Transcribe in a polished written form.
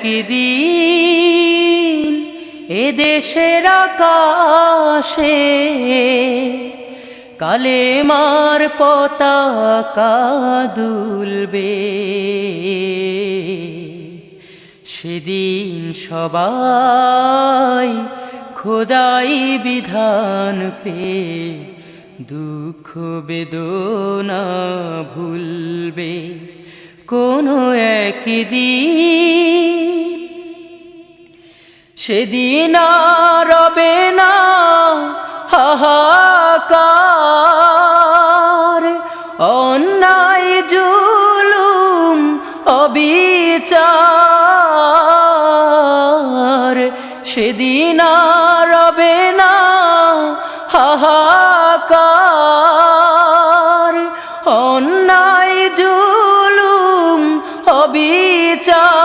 একদিন এদেশের আকাশে কালেমার পতাকা দুলবে। সেদিন সবাই খোদাই বিধান পেয়ে দুঃখ বেদনা ভুলবে। কোনো একদিন সেদিন আর রবে না হাহাকার, অন্যায় জুলুম অবিচার। সেদিন আর রবে না হাহাকার, অন্যায় জুলুম অবিচার।